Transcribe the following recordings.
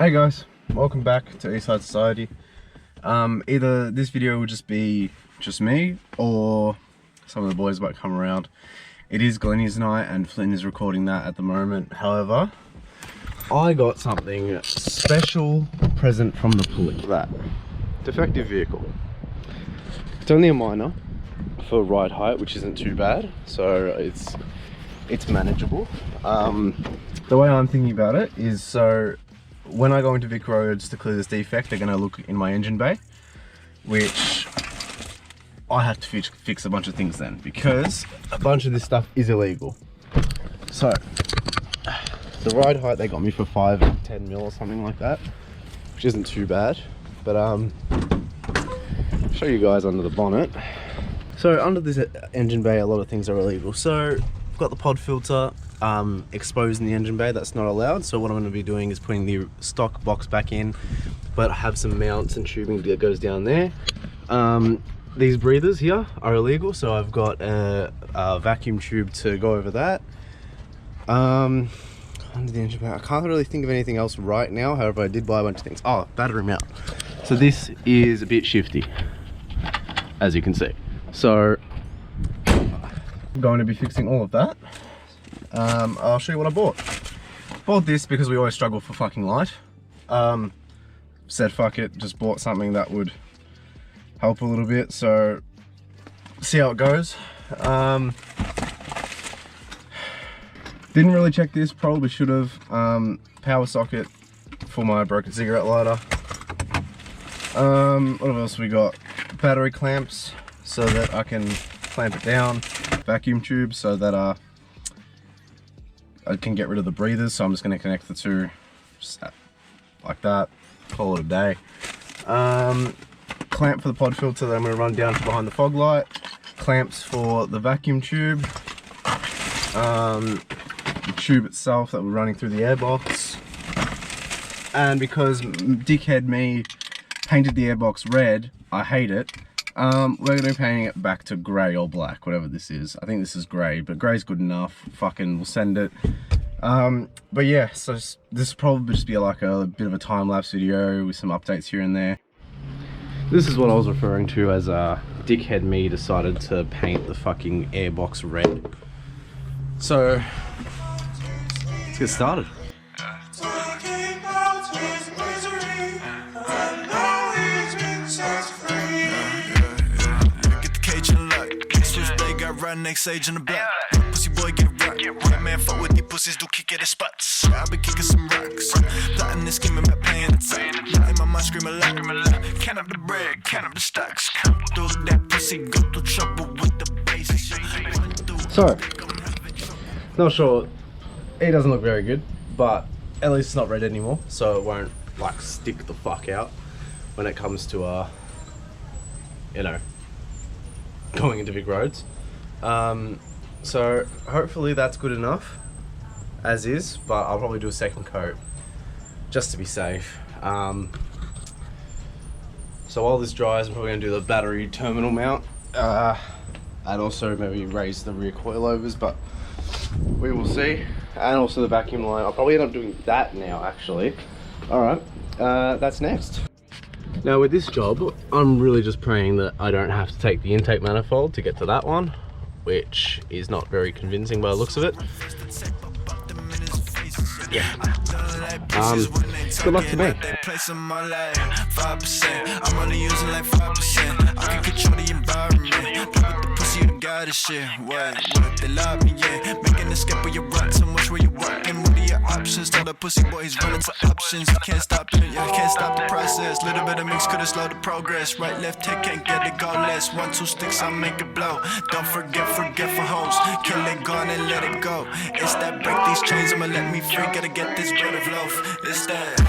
Hey guys, welcome back to Eastside Society. Either this video will just be just me or some of the boys might come around. It is Glennie's night and Flynn is recording that at the moment. However, I got something special present from the pulley. That defective vehicle. It's only a minor for ride height, which isn't too bad, so it's manageable. The way I'm thinking about it is, so when I go into Vic Roads to clear this defect, they're going to look in my engine bay, which I have to fix a bunch of things then, because a bunch of this stuff is illegal. So the ride height they got me for 5 and 10 mil or something like that, which isn't too bad. But show you guys under the bonnet. So under this engine bay, a lot of things are illegal. So I've got the pod filter exposed in the engine bay. That's not allowed. So what I'm going to be doing is putting the stock box back in, but I have some mounts and tubing that goes down there. These breathers here are illegal, so I've got a vacuum tube to go over that. Under the engine bay, I can't really think of anything else right now. However, I did buy a bunch of things. Oh, battery mount. So this is a bit shifty, as you can see. So I'm going to be fixing all of that. I'll show you what I bought. Bought this because we always struggle for fucking light. Said fuck it, just bought something that would help a little bit, so see how it goes. Didn't really check this, probably should have. Power socket for my broken cigarette lighter. What else we got? Battery clamps so that I can clamp it down. Vacuum tube so that I can get rid of the breathers, so I'm just going to connect the two just like that, call it a day. Clamp for the pod filter that I'm going to run down to behind the fog light. Clamps for the vacuum tube. The tube itself that we're running through the airbox. And because dickhead me painted the airbox red, I hate it. We're going to be painting it back to grey or black, whatever this is. I think this is grey, but grey's good enough. Fucking, we'll send it. But yeah, so this will probably just be like a bit of a time-lapse video with some updates here and there. This is what I was referring to as dickhead me decided to paint the fucking airbox red. So let's get started. Next age in the black. Pussy boy get rocked. Yeah, man, fuck with these pussies, do kick at the spots. I be kicking some rocks. Plotting this scheme about playing the time. Not in my mind screaming loud. Count up the bread, count up the stocks. Come through that pussy, go through trouble with the bass. So, not sure. It doesn't look very good, but at least it's not red anymore, so it won't like stick the fuck out when it comes to you know, going into big roads. So hopefully that's good enough as is, but I'll probably do a second coat just to be safe. So while this dries, I'm probably going to do the battery terminal mount and also maybe raise the rear coilovers, but we will see. And also the vacuum line. I'll probably end up doing that now actually. Alright, that's next. Now with this job, I'm really just praying that I don't have to take the intake manifold to get to that one, which is not very convincing by the looks of it. Yeah. Good luck to me. I'm only using like 5%. I can control the environment. Play with the pussy, you got this shit. What? They love me, yeah. Making a skip where you run so much where you working. What are your options? Tell the pussy boy he's running to options. You can't stop it, yeah, can't stop the process. Little bit of mix could've slowed the progress. Right, left, take, can't get it, go less. 1, 2 sticks, I'll make it blow. Don't forget for hoes. Kill it, gone and let it go. It's that break these chains, I'ma let me free. Gotta get this bread of loaf. It's that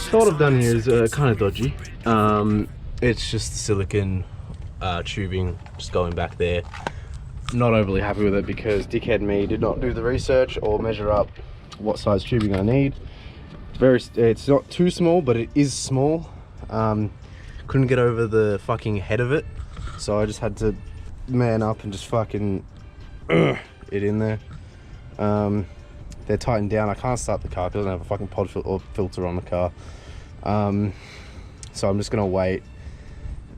So what I've done here is kind of dodgy. It's just the silicon tubing just going back there. Not overly happy with it because dickhead me did not do the research or measure up what size tubing I need. It's not too small, but it is small. Couldn't get over the fucking head of it, so I just had to man up and just fucking it in there. They're tightened down. I can't start the car because I don't have a fucking pod filter on the car. So I'm just gonna wait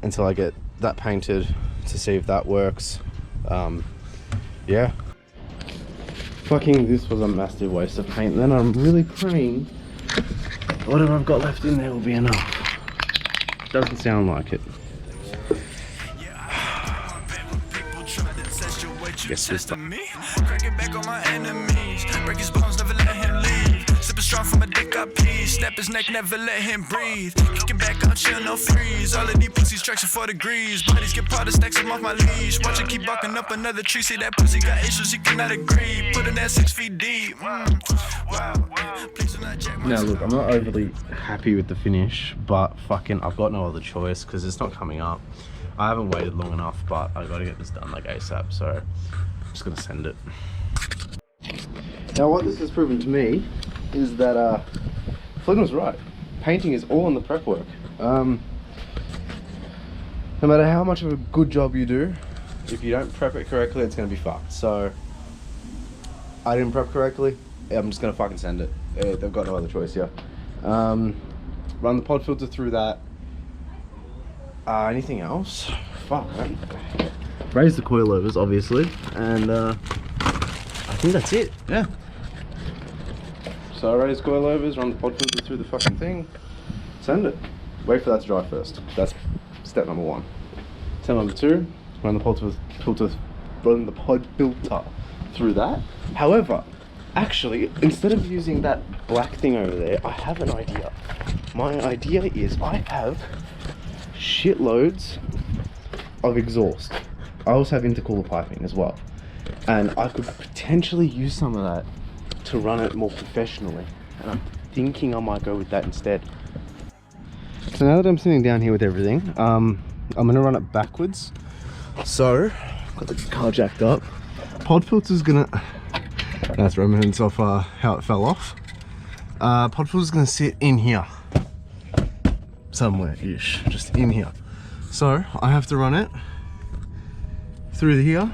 until I get that painted to see if that works. Yeah. Fucking, this was a massive waste of paint. And then I'm really praying whatever I've got left in there will be enough. Doesn't sound like it. Yes, we start. Cracking back on my enemies. Break his bones, never let him leave. Sipping strong from a dick I pee. Snap his neck, never let him breathe. Kicking back out, chill, no freeze. All of these pussies traction 4 degrees. Buddies get part of stacks him off my leash. Watch it keep barking up another tree. See that pussy got issues, he cannot agree. Put in that 6 feet deep. Wow. Please do not jack my Now look, I'm not overly happy with the finish, but fucking I've got no other choice because it's not coming up. I haven't waited long enough, but I gotta get this done like ASAP, so I'm just gonna send it. Now what this has proven to me is that Flynn was right. Painting is all in the prep work. No matter how much of a good job you do, if you don't prep it correctly, it's gonna be fucked. So I didn't prep correctly. I'm just gonna fucking send it. They've got no other choice here. Run the pod filter through that. Anything else? Fuck, man. Raise the coilovers, obviously, and I think that's it. Yeah. So I raise coilovers, run the pod filter through the fucking thing, send it. Wait for that to dry first. That's step number 1. Step number 2, run the pod filter through that. However, actually, instead of using that black thing over there, I have an idea. My idea is I have shitloads of exhaust. I also have intercooler piping as well, and I could potentially use some of that to run it more professionally, and I'm thinking I might go with that instead. So now that I'm sitting down here with everything, I'm gonna run it backwards. So got the car jacked up. Pod filter's gonna, that's remnants of how it fell off. Pod filter's gonna sit in here somewhere-ish, just in here. So I have to run it through here.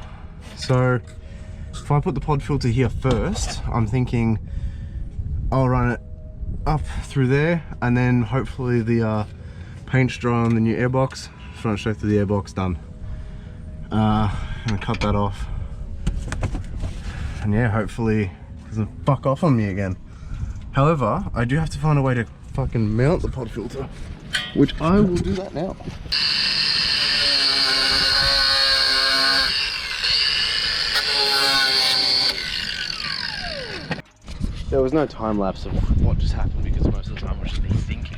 So if I put the pod filter here first, I'm thinking I'll run it up through there, and then hopefully the paint's dry on the new airbox, run it straight through the airbox, done. I'm gonna cut that off, and yeah, hopefully it doesn't fuck off on me again. However, I do have to find a way to fucking mount the pod filter, which I will do that now. There was no time lapse of what just happened because most of the time I was just thinking.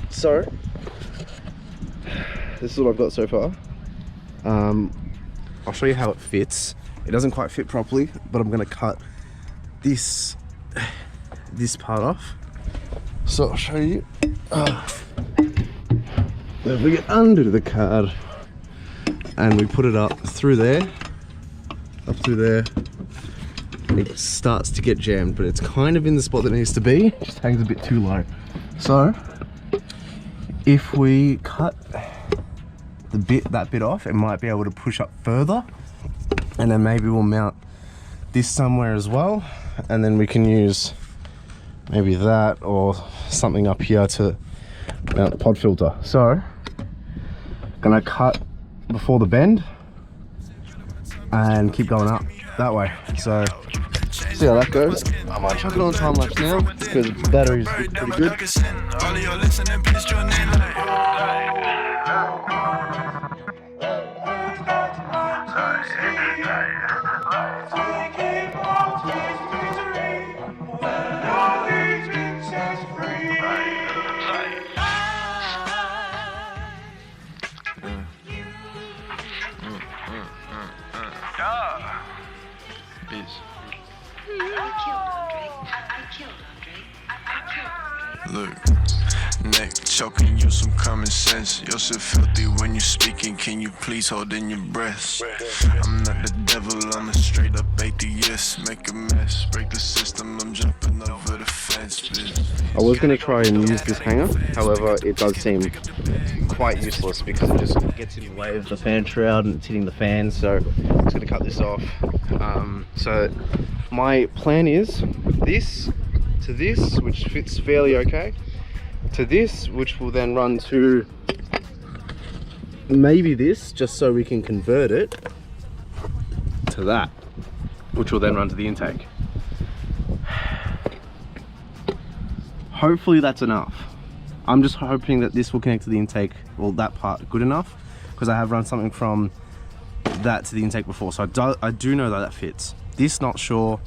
So this is what I've got so far. I'll show you how it fits. It doesn't quite fit properly, but I'm gonna cut this part off. So I'll show you. Then we get under the card and we put it up through there, up through there. It starts to get jammed, but it's kind of in the spot that it needs to be. It just hangs a bit too low. So if we cut that bit off, it might be able to push up further, and then maybe we'll mount this somewhere as well, and then we can use maybe that or something up here to mount the pod filter. So gonna cut before the bend and keep going up that way. So see how that goes. I might chuck it on time lapse now because the battery's pretty good. Look, neck, choking you some common sense. You're so filthy when you're speaking. Can you please hold in your breath? I'm not the devil, I'm a straight up atheist. Make a mess, break the system. I'm jumping over the fence, bitch. I was going to try and use this hanger, however it does seem quite useless because it just gets in the way of the fan shroud and it's hitting the fan, so I'm just going to cut this off. So my plan is this to this, which fits fairly okay, to this, which will then run to maybe this, just so we can convert it to that, which will then run to the intake. Hopefully that's enough. I'm just hoping that this will connect to the intake, well, that part good enough, because I have run something from that to the intake before, so I do know that that fits. This, not sure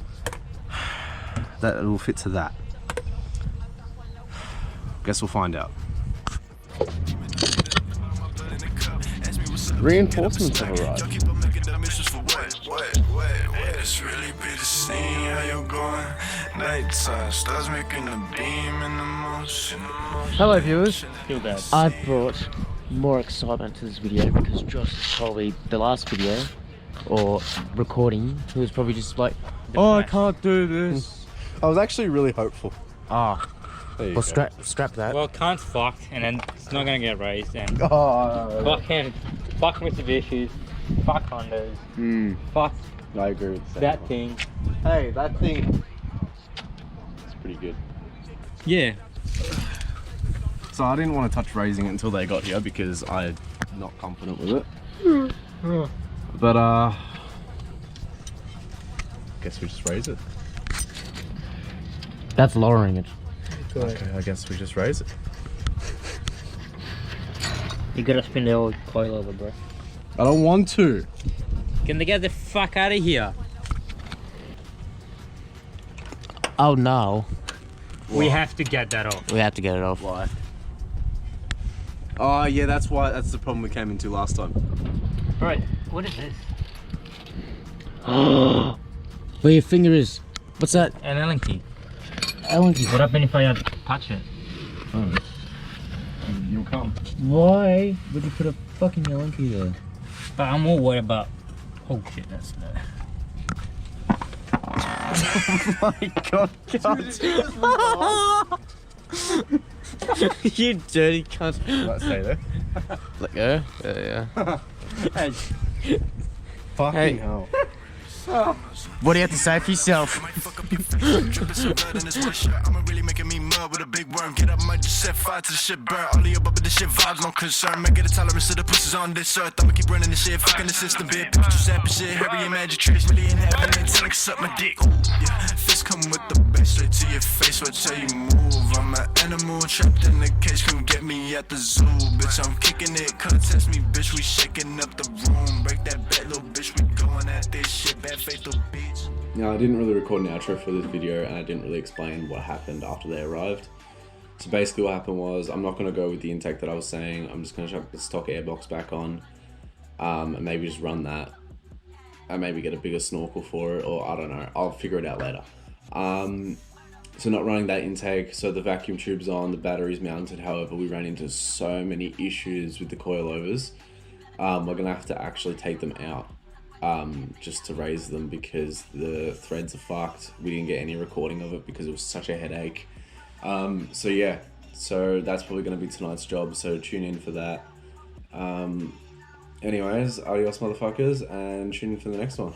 that it will fit to that. Guess we'll find out. Reinforcements have arrived. It's really be the scene, how you going? Nighttime stars making a beam in the motion. Hello viewers, Feel bad. I've brought more excitement to this video because Josh is probably the last video or recording. He was probably just like, oh, I can't do this. I was actually really hopeful. Ah, There you well, go. scrap that. Well, can's fucked, and then it's not gonna get raised, and Oh, fuck Mitsubishis, fuck Hondas, fuck I agree with that thing. Hey, that thing. It's pretty good. Yeah. So I didn't want to touch raising it until they got here because I'm not confident with it. But guess we just raise it. That's lowering it. Okay, I guess we just raise it. You gotta spin the old coil over, bro. I don't want to. Can they get the fuck out of here? Oh no, We have to get that off. we have to get it off. Why? Oh yeah, that's why. That's the problem we came into last time. Right, what is this? Where your finger is? What's that? An Allen key. Allen key. What happened if I touch it? You'll come. Why would you put a fucking Allen key there? But I'm more worried about. Oh shit, that's no. Oh my god, cunt. You dirty cunt. Let's stay there. Let go. Yeah. Fucking Hey. hell. What do you have to say for yourself? Might fuck up your face, dripping some blood in this white shirt. I'ma really making me mud with a big worm. Get up, might just set fire to the shit burn. All of your bubble, the shit vibes, no concern. Man, get a tolerance to the pussies on this earth. I'ma keep running this shit, fucking the system, bitch. Picture sap and shit, hurry your magic tricks. Really in heaven, and telling suck my dick. Yeah, fist come with the bass straight to your face. Watch how you move. I'm an animal trapped in the cage. Come get me at the zoo, bitch. I'm kicking it, contest me, bitch. We shaking up the room. Break that bet, little bitch. We going at this shit, bad faith, little bitch. Now, I didn't really record an outro for this video and I didn't really explain what happened after they arrived. So basically what happened was, I'm not going to go with the intake that I was saying. I'm just going to chuck the stock airbox back on and maybe just run that and maybe get a bigger snorkel for it, or I don't know. I'll figure it out later. So not running that intake, so the vacuum tube's on, the battery's mounted. However, we ran into so many issues with the coilovers. We're going to have to actually take them out. Just to raise them because the threads are fucked. We didn't get any recording of it because it was such a headache. So yeah, so that's probably going to be tonight's job, so tune in for that. Anyways, adios motherfuckers, and tune in for the next one.